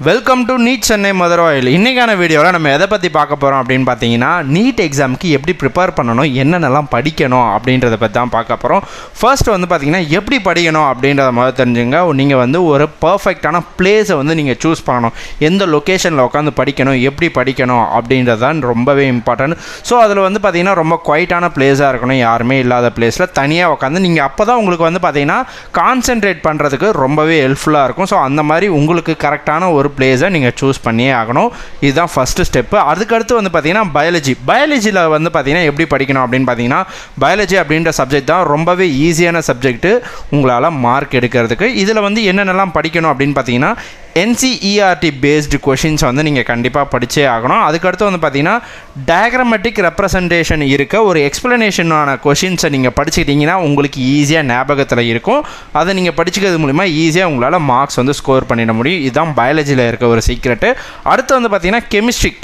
Welcome to NEET Chennai Maduravoyal. இன்றைக்கான வீடியோவில் நம்ம எதை பற்றி பார்க்க போகிறோம் அப்படின்னு பார்த்தீங்கன்னா, நீட் எக்ஸாமுக்கு எப்படி ப்ரிப்பேர் பண்ணணும், என்னென்னலாம் படிக்கணும் அப்படின்றத பற்றி தான் பார்க்க போகிறோம். ஃபர்ஸ்ட் வந்து பார்த்தீங்கன்னா, எப்படி படிக்கணும் அப்படின்றத முதல்ல தெரிஞ்சுங்க. நீங்கள் வந்து ஒரு பர்ஃபெக்டான பிளேஸை வந்து நீங்கள் சூஸ் பண்ணணும். எந்த லொக்கேஷனில் உட்காந்து படிக்கணும், எப்படி படிக்கணும் அப்படின்றது தான் ரொம்பவே இம்பார்ட்டன்ட். ஸோ அதில் வந்து பார்த்தீங்கன்னா ரொம்ப குவைட்டான பிளேஸாக இருக்கணும், யாருமே இல்லாத பிளேஸில் தனியாக உட்காந்து நீங்கள் அப்போ தான் உங்களுக்கு வந்து பார்த்தீங்கன்னா கான்சென்ட்ரேட் பண்ணுறதுக்கு ரொம்பவே ஹெல்ப்ஃபுல்லாக இருக்கும். ஸோ அந்த மாதிரி உங்களுக்கு கரெக்டான ஒரு பிளேஸை நீங்கள் சூஸ் பண்ணியே ஆகணும். இதுதான் ஃபஸ்ட்டு ஸ்டெப்பு. அதுக்கடுத்து வந்து பார்த்தீங்கன்னா பயாலஜியில் வந்து பார்த்தீங்கன்னா எப்படி படிக்கணும் அப்படின்னு பார்த்தீங்கன்னா, பயாலஜி அப்படின்ற சப்ஜெக்ட் தான் ரொம்பவே ஈஸியான சப்ஜெக்ட்டு உங்களால் மார்க் எடுக்கிறதுக்கு. இதில் வந்து என்னென்னலாம் படிக்கணும் அப்படின்னு பார்த்தீங்கன்னா, NCERT பேஸ்டு கொஷின்ஸ் வந்து நீங்கள் கண்டிப்பாக படித்தே ஆகணும். அதுக்கடுத்து வந்து பார்த்தீங்கன்னா டயக்ராமேட்டிக் ரெப்ரசன்டேஷன் இருக்க ஒரு எக்ஸ்ப்ளனேஷனான கொஷின்ஸை நீங்கள் படிச்சுக்கிட்டிங்கன்னா உங்களுக்கு ஈஸியாக ஞாபகத்தில் இருக்கும். அதை நீங்கள் படிச்சுக்கிறது மூலிமா ஈஸியாக உங்களால் மார்க்ஸ் வந்து ஸ்கோர் பண்ணிட முடியும். இதுதான் பயாலஜியில் இருக்க ஒரு சீக்ரெட்டு. அடுத்து வந்து பார்த்தீங்கன்னா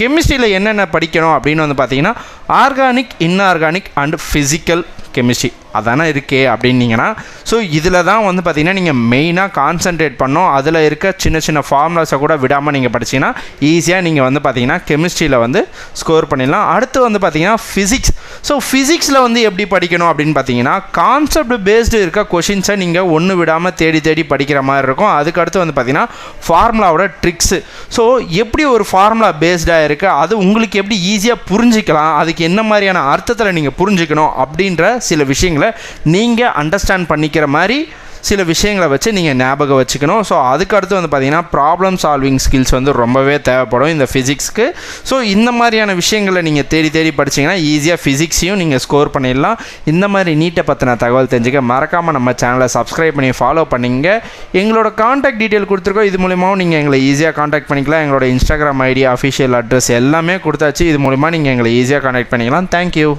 கெமிஸ்ட்ரியில் என்னென்ன படிக்கணும் அப்படின்னு வந்து பார்த்தீங்கன்னா, organic, inorganic and physical chemistry அதானே இருக்கே அப்படின்னீங்கன்னா, ஸோ இதில் தான் வந்து பார்த்திங்கன்னா நீங்கள் மெயினாக கான்சன்ட்ரேட் பண்ணோம். அதில் இருக்க சின்ன சின்ன ஃபார்முலாஸை கூட விடாமல் நீங்கள் படிச்சிங்கன்னா ஈஸியாக நீங்கள் வந்து பார்த்திங்கன்னா கெமிஸ்ட்ரியில் வந்து ஸ்கோர் பண்ணிடலாம். அடுத்து வந்து பார்த்திங்கன்னா ஃபிசிக்ஸ். ஸோ ஃபிசிக்ஸில் வந்து எப்படி படிக்கணும் அப்படின்னு பார்த்தீங்கன்னா, கான்செப்ட் பேஸ்டு இருக்க கொஷின்ஸை நீங்கள் ஒன்று விடாமல் தேடி தேடி படிக்கிற மாதிரி இருக்கும். அதுக்கடுத்து வந்து பார்த்திங்கன்னா ஃபார்முலாவோட ட்ரிக்ஸு. ஸோ எப்படி ஒரு ஃபார்முலா பேஸ்டாக இருக்குது, அது உங்களுக்கு எப்படி ஈஸியாக புரிஞ்சிக்கலாம், அதுக்கு என்ன மாதிரியான அர்த்தத்தில் நீங்கள் புரிஞ்சுக்கணும் அப்படின்ற சில விஷயங்களை நீங்கள் அண்டர்ஸ்டாண்ட் பண்ணிக்கிற மாதிரி சில விஷயங்களை வச்சு நீங்கள் ஞாபகம் வச்சுக்கணும். ஸோ அதுக்கடுத்து வந்து பார்த்திங்கன்னா ப்ராப்ளம் சால்விங் ஸ்கில்ஸ் வந்து ரொம்பவே தேவைப்படும் இந்த ஃபிசிக்ஸ்க்கு. ஸோ இந்த மாதிரியான விஷயங்களை நீங்கள் தேடி தேடி படிச்சிங்கன்னா ஈஸியாக ஃபிசிக்ஸையும் நீங்கள் ஸ்கோர் பண்ணிடலாம். இந்த மாதிரி நீட்டை பற்றின தகவல் தெரிஞ்சுக்க மறக்காமல் நம்ம சேனலை சப்ஸ்கிரைப் பண்ணி ஃபாலோ பண்ணிங்க. எங்களோட காண்டாக்ட் டீட்டெயில் கொடுத்துருக்கோம். இது மூலிமாவும் நீங்கள் எங்களை ஈஸியாக காண்டாக்ட் பண்ணிக்கலாம். எங்களோட இன்ஸ்டாகிராம் ஐடி, அஃபிஷியல் அட்ரஸ் எல்லாமே கொடுத்தாச்சு. இது மூலிமா நீங்கள் எங்களை ஈஸியாக காண்டாக்ட் பண்ணிக்கலாம். தேங்க்யூ.